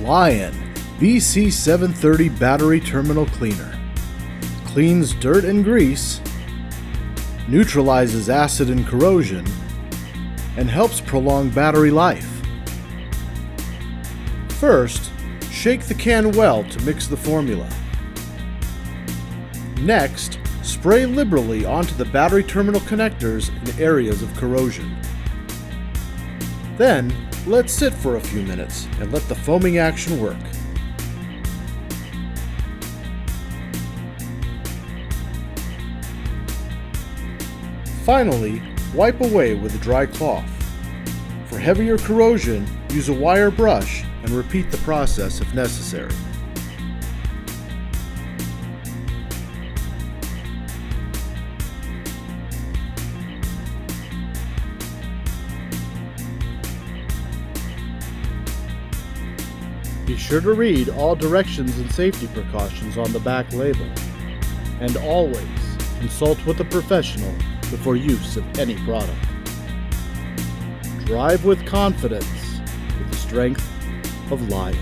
Lion BC730 Battery Terminal Cleaner. Cleans dirt and grease, neutralizes acid and corrosion, and helps prolong battery life. First, shake the can well to mix the formula. Next, spray liberally onto the battery terminal connectors in areas of corrosion. Then, let sit for a few minutes and let the foaming action work. Finally, wipe away with a dry cloth. For heavier corrosion, use a wire brush and repeat the process if necessary. Be sure to read all directions and safety precautions on the back label. And always consult with a professional before use of any product. Drive with confidence with the strength of Lion.